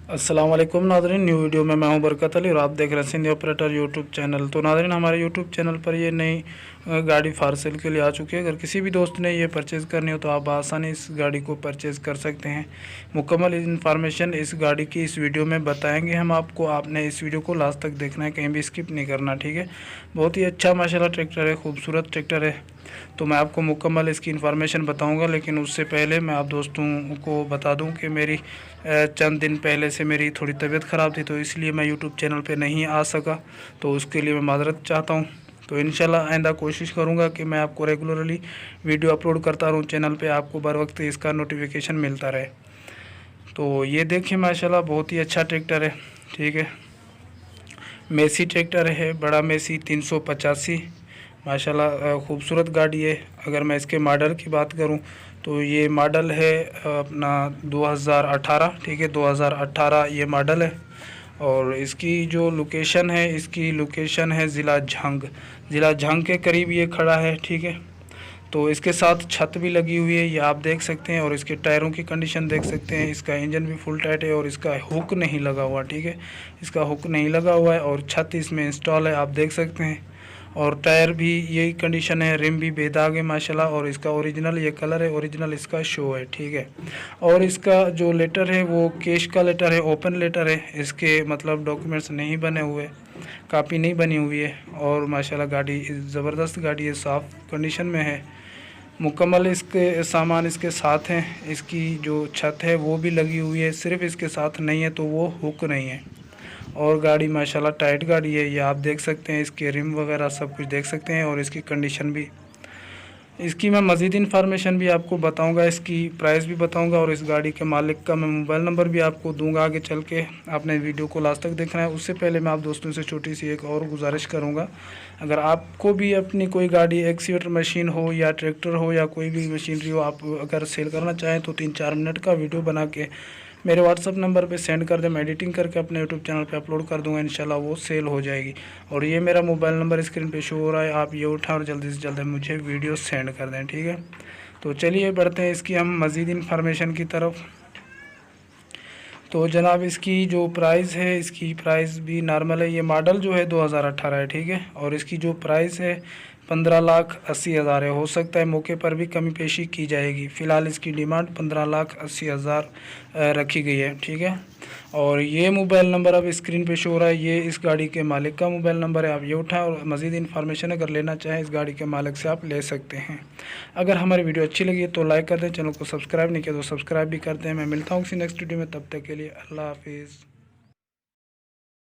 अस्सलाम वालेकुम नाज़रीन, न्यू वीडियो में मैं हूं बरकत अली और आप देख रहे हैं सिंधी ऑपरेटर यूट्यूब चैनल। तो नाज़रीन, हमारे यूट्यूब चैनल पर ये नई गाड़ी फार सेल के लिए आ चुकी है। अगर किसी भी दोस्त ने ये परचेज़ करनी हो तो आप आसानी इस गाड़ी को परचेज़ कर सकते हैं। मुकम्मल इन्फॉर्मेशन इस गाड़ी की इस वीडियो में बताएंगे हम आपको। आपने इस वीडियो को लास्ट तक देखना है, कहीं भी स्किप नहीं करना, ठीक है। बहुत ही अच्छा माशाल्लाह ट्रैक्टर है, खूबसूरत ट्रैक्टर है। तो मैं आपको मुकम्मल इसकी इन्फॉर्मेशन बताऊंगा, लेकिन उससे पहले मैं आप दोस्तों को बता दूं कि मेरी चंद दिन पहले से मेरी थोड़ी तबीयत ख़राब थी, तो इसलिए मैं यूट्यूब चैनल पे नहीं आ सका। तो उसके लिए मैं माज़रत चाहता हूं। तो इंशाल्लाह आइंदा कोशिश करूंगा कि मैं आपको रेगुलरली वीडियो अपलोड करता रहूं चैनल पे, आपको बर वक्त इसका नोटिफिकेशन मिलता रहे। तो ये देखिए माशाल्लाह बहुत ही अच्छा ट्रैक्टर है, ठीक है। मेसी ट्रैक्टर है, बड़ा मेसी 385 माशाल्लाह खूबसूरत गाड़ी है। अगर मैं इसके मॉडल की बात करूं तो ये मॉडल है अपना 2018, ठीक है, 2018 ये मॉडल है। और इसकी जो लोकेशन है, इसकी लोकेशन है ज़िला झंग के करीब ये खड़ा है, ठीक है। तो इसके साथ छत भी लगी हुई है, ये आप देख सकते हैं। और इसके टायरों की कंडीशन देख सकते हैं। इसका इंजन भी फुल टाइट है और इसका हुक नहीं लगा हुआ, ठीक है, इसका हुक नहीं लगा हुआ है। और छत इसमें इंस्टॉल है, आप देख सकते हैं। और टायर भी यही कंडीशन है, रिम भी बेदाग है माशाल्लाह। और इसका ओरिजिनल ये कलर है, ओरिजिनल इसका शो है, ठीक है। और इसका जो लेटर है वो कैश का लेटर है, ओपन लेटर है। इसके मतलब डॉक्यूमेंट्स नहीं बने हुए, कापी नहीं बनी हुई है। और माशाल्लाह गाड़ी ज़बरदस्त गाड़ी है, साफ़ कंडीशन में है। मुकम्मल इसके सामान इसके साथ हैं। इसकी जो छत है वो भी लगी हुई है, सिर्फ इसके साथ नहीं है तो वो हुक नहीं है। और गाड़ी माशाल्लाह टाइट गाड़ी है, ये आप देख सकते हैं। इसके रिम वगैरह सब कुछ देख सकते हैं। और इसकी कंडीशन भी, इसकी मैं मज़ीद इन्फॉर्मेशन भी आपको बताऊंगा, इसकी प्राइस भी बताऊंगा। और इस गाड़ी के मालिक का मैं मोबाइल नंबर भी आपको दूंगा आगे चल के। आपने वीडियो को लास्ट तक देखना है। उससे पहले मैं आप दोस्तों से छोटी सी एक और गुजारिश करूंगा, अगर आपको भी अपनी कोई गाड़ी एक्सीवेटर मशीन हो या ट्रैक्टर हो या कोई भी मशीनरी हो, आप अगर सेल करना चाहें तो 3-4 मिनट का वीडियो बना के मेरे व्हाट्सअप नंबर पे सेंड कर दें। मैं एडिटिंग करके अपने यूट्यूब चैनल पे अपलोड कर दूंगा, इंशाल्लाह वो सेल हो जाएगी। और ये मेरा मोबाइल नंबर स्क्रीन पे शो हो रहा है, आप ये उठाएं और जल्दी से जल्दी मुझे वीडियो सेंड कर दें, ठीक है। तो चलिए बढ़ते हैं इसकी हम मज़ीद इन्फॉर्मेशन की तरफ। तो जनाब इसकी जो प्राइस है, इसकी प्राइस भी नॉर्मल है। ये मॉडल जो है 2018 है, ठीक है। और इसकी जो प्राइस है 15,80,000 है। हो सकता है मौके पर भी कमी पेशी की जाएगी। फ़िलहाल इसकी डिमांड 15,80,000 रखी गई है, ठीक है। और ये मोबाइल नंबर अब स्क्रीन पे शो हो रहा है, ये इस गाड़ी के मालिक का मोबाइल नंबर है। आप ये उठाएं और मज़ीद इन्फॉर्मेशन अगर लेना चाहें इस गाड़ी के मालिक से आप ले सकते हैं। अगर हमारी वीडियो अच्छी लगी तो लाइक कर दें, चैनल को सब्सक्राइब नहीं किया तो सब्सक्राइब भी कर दें। मैं मिलता हूँ किसी नेक्स्ट वीडियो में, तब तक के लिए अल्लाह हाफिज़।